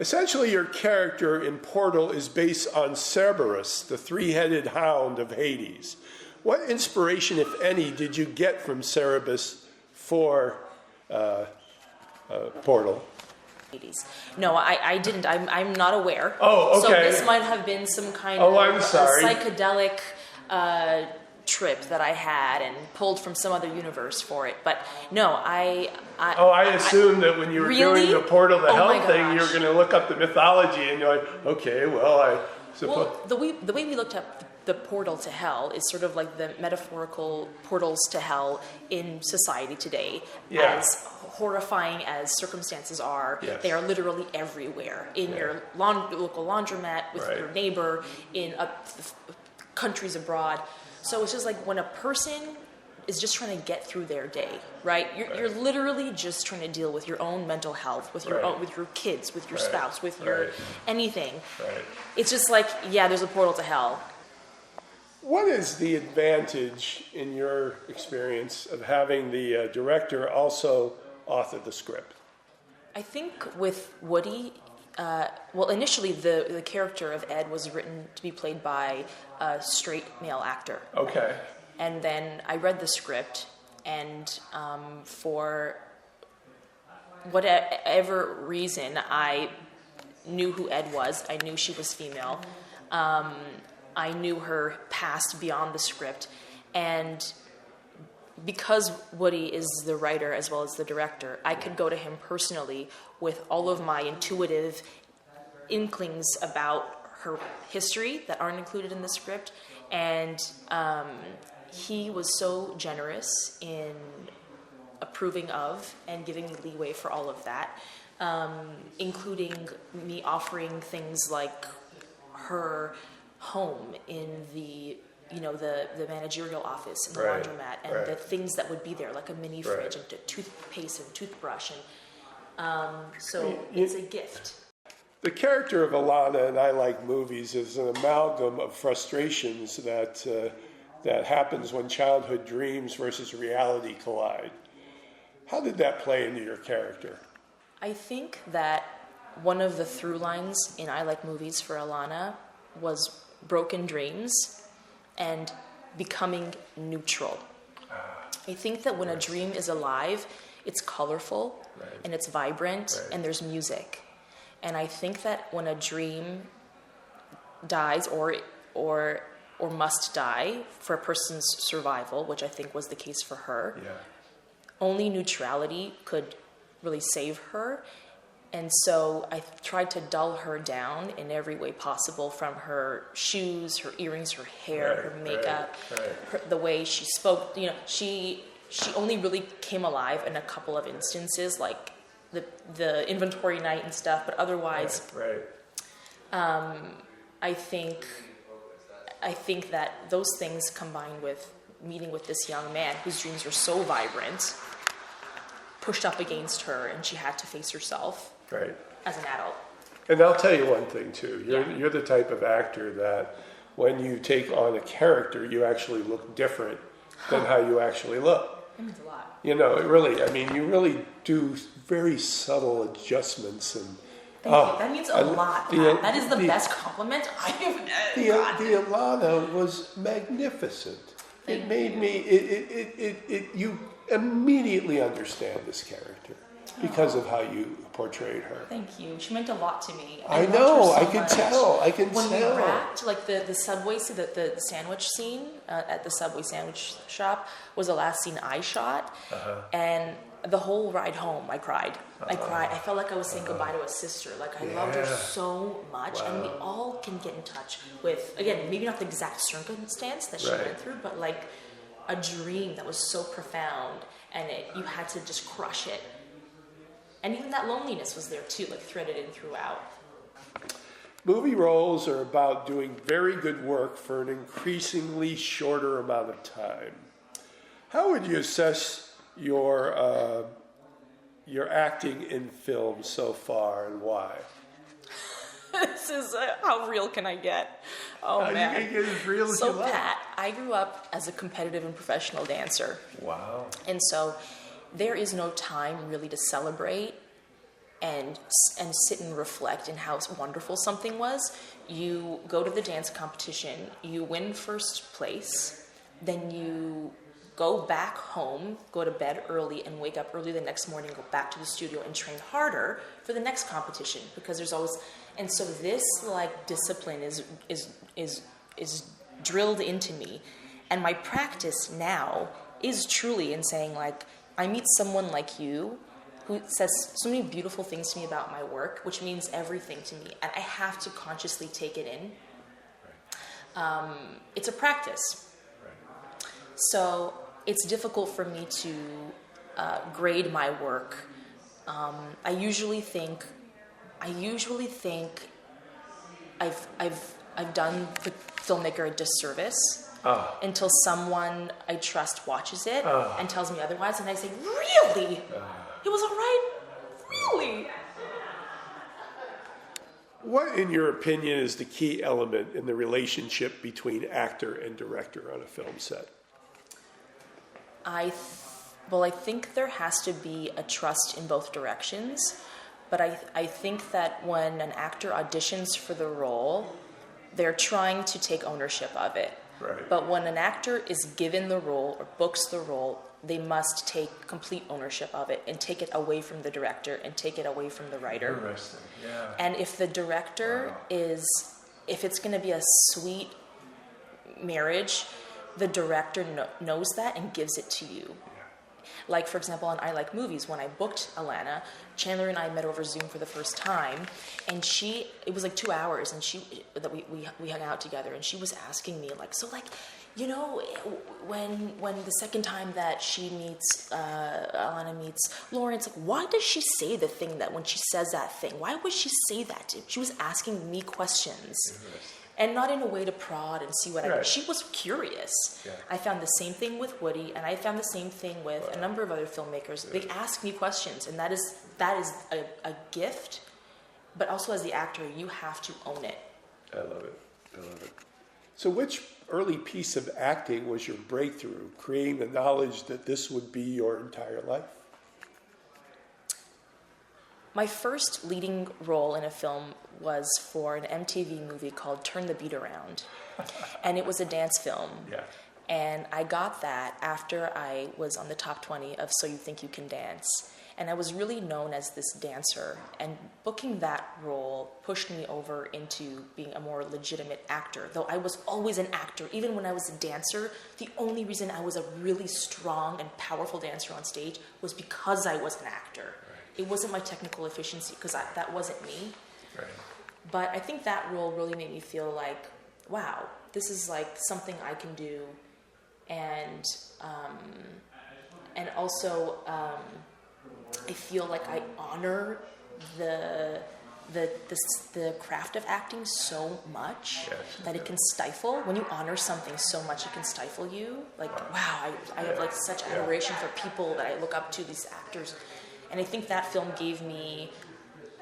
Essentially, your character in Portal is based on Cerberus, the three-headed hound of Hades. What inspiration, if any, did you get from Cerberus for Portal? No, I didn't. I'm not aware. Oh, okay. So this might have been some kind of psychedelic trip that I had and pulled from some other universe for it. But no, I assumed that when you were really? doing the Portal to Hell my thing, you were gosh. going to look up the mythology, and you're like, okay, well, I suppose. Well, the way we looked up the portal to hell is sort of like the metaphorical portals to hell in society today. Yeah. As horrifying as circumstances are, Yes. they are literally everywhere. In your local laundromat, with Right. your neighbor, in countries abroad. So it's just like when a person is just trying to get through their day, right? You're literally just trying to deal with your own mental health, with your own, with your kids, with your spouse, with your anything. Right. It's just like, yeah, there's a portal to hell. What is the advantage, in your experience, of having the director also author the script? I think with Woody, initially the character of Ed was written to be played by a straight male actor. Okay. And then I read the script, and for whatever reason, I knew who Ed was. I knew she was female. I knew her past beyond the script. And because Woody is the writer as well as the director, I could go to him personally with all of my intuitive inklings about her history that aren't included in the script. And he was so generous in approving of and giving me leeway for all of that, including me offering things like her home in the managerial office in the laundromat, and the things that would be there, like a mini fridge and toothpaste and toothbrush, and so it's a gift. The character of Alana in I Like Movies is an amalgam of frustrations that happens when childhood dreams versus reality collide. How did that play into your character? I think that one of the through lines in I Like Movies for Alana was broken dreams and becoming neutral. I think that when a dream is alive, it's colorful and it's vibrant and there's music. And I think that when a dream dies or must die for a person's survival, which I think was the case for her, only neutrality could really save her. And so I tried to dull her down in every way possible, from her shoes, her earrings, her hair, her makeup, the way she spoke. You know, she only really came alive in a couple of instances, like the inventory night and stuff. But otherwise, I think that those things combined with meeting with this young man whose dreams were so vibrant pushed up against her, and she had to face herself. As an adult. And I'll tell you one thing too. You're the type of actor that when you take on a character, you actually look different than how you actually look. That means a lot. You know, it really, I mean, you really do very subtle adjustments. And that means a lot. That is the best compliment I've ever gotten. The Alana was magnificent. It made me, you immediately understand this character because of how you portrayed her. Thank you. She meant a lot to me. I know. So I can tell. When we wrapped, like the subway, the sandwich scene at the Subway sandwich shop was the last scene I shot, and the whole ride home, I cried. I cried. I felt like I was saying goodbye to a sister. Like I loved her so much, and we all can get in touch with, again, maybe not the exact circumstance that she went through, but like a dream that was so profound, and you had to just crush it. And even that loneliness was there too, like threaded in throughout. Movie roles are about doing very good work for an increasingly shorter amount of time. How would you assess your acting in film so far, and why? This is how real can I get? Oh man! You can get as real as you like. Pat, I grew up as a competitive and professional dancer. Wow! And so there is no time really to celebrate and sit and reflect in how wonderful something was. You go to the dance competition, you win first place, then you go back home, go to bed early, and wake up early the next morning, go back to the studio and train harder for the next competition, because there's always, and so this like discipline is drilled into me, and my practice now is truly in saying, like, I meet someone like you who says so many beautiful things to me about my work, which means everything to me, and I have to consciously take it in. It's a practice. So it's difficult for me to grade my work. I usually think I've done the filmmaker a disservice until someone I trust watches it and tells me otherwise, and I say, really? It was all right? Really? What, in your opinion, is the key element in the relationship between actor and director on a film set? I think there has to be a trust in both directions, but I think that when an actor auditions for the role, they're trying to take ownership of it. Right. But when an actor is given the role or books the role, they must take complete ownership of it and take it away from the director and take it away from the writer. Interesting, yeah. And if the director if it's going to be a sweet marriage, the director knows that and gives it to you. Like, for example, on I Like Movies, when I booked Alana, Chandler and I met over Zoom for the first time, and it was like 2 hours, and we hung out together, and she was asking me, like, so, like, you know, when the second time that Alana meets Lawrence, like, why does she say the thing that when she says that thing? Why would she say that? She was asking me questions. And not in a way to prod and see what I did. She was curious. Yeah. I found the same thing with Woody, and I found the same thing with a number of other filmmakers. They ask me questions, and that is a gift. But also, as the actor, you have to own it. I love it. So which early piece of acting was your breakthrough, creating the knowledge that this would be your entire life? My first leading role in a film was for an MTV movie called Turn the Beat Around. And it was a dance film. Yeah. And I got that after I was on the top 20 of So You Think You Can Dance. And I was really known as this dancer. And booking that role pushed me over into being a more legitimate actor. Though I was always an actor. Even when I was a dancer, the only reason I was a really strong and powerful dancer on stage was because I was an actor. It wasn't my technical efficiency, because that wasn't me. Right. But I think that role really made me feel like, wow, this is like something I can do. And also I feel like I honor the craft of acting so much that it can stifle. When you honor something so much, it can stifle you. Like, wow, I have like such adoration for people that I look up to, these actors. And I think that film gave me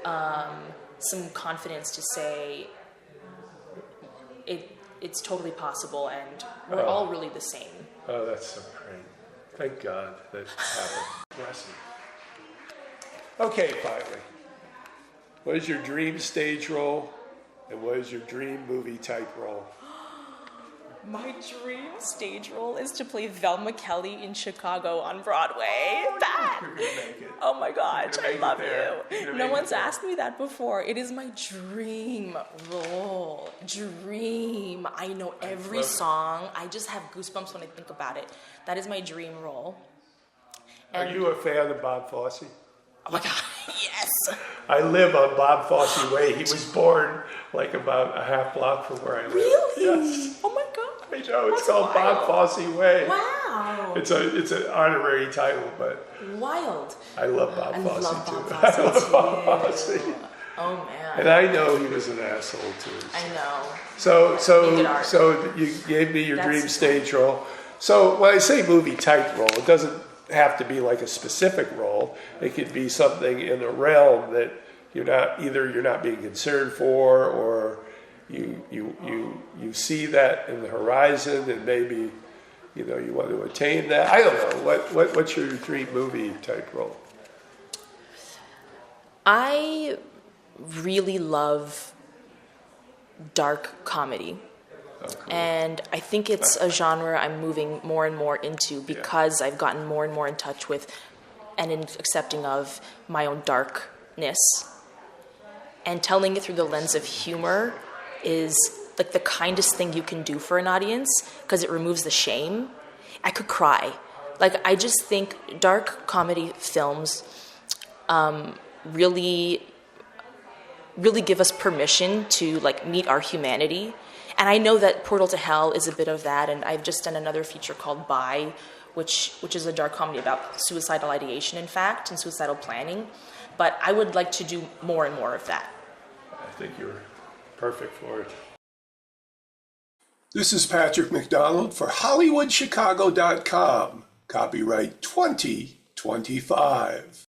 some confidence to say it's totally possible, and we're all really the same. Oh, that's so great. Thank God that happened. Blessing. Okay, finally. What is your dream stage role, and what is your dream movie type role? My dream stage role is to play Velma Kelly in Chicago on Broadway. Oh my gosh, I love you. No one's asked me that before. It is my dream role. Dream. I know every song. I just have goosebumps when I think about it. That is my dream role. Are you a fan of Bob Fosse? Oh my God, yes. I live on Bob Fosse Way. He was born like about a half block from where I live. Really? Yes. Oh my God. I know, it's called Bob Fosse Way. Wow. It's an honorary title, but wild. I love Bob Fosse love too. Bob Fosse I love Bob too. Fosse. Oh man. And I know he was an asshole too. I know. So you gave me your dream stage role. So when I say movie type role, it doesn't have to be like a specific role. It could be something in the realm that you're not being concerned for, or you see that in the horizon, and maybe you want to attain that. I don't know. What's your dream movie type role? I really love dark comedy. Oh, cool. And I think it's a genre I'm moving more and more into because I've gotten more and more in touch with and in accepting of my own darkness. And telling it through the lens of humor is like the kindest thing you can do for an audience because it removes the shame. I could cry. Like, I just think dark comedy films really give us permission to like meet our humanity. And I know that Portal to Hell is a bit of that, and I've just done another feature called Bye, which is a dark comedy about suicidal ideation, in fact, and suicidal planning. But I would like to do more and more of that. I think you're perfect for it. This is Patrick McDonald for HollywoodChicago.com. Copyright 2025.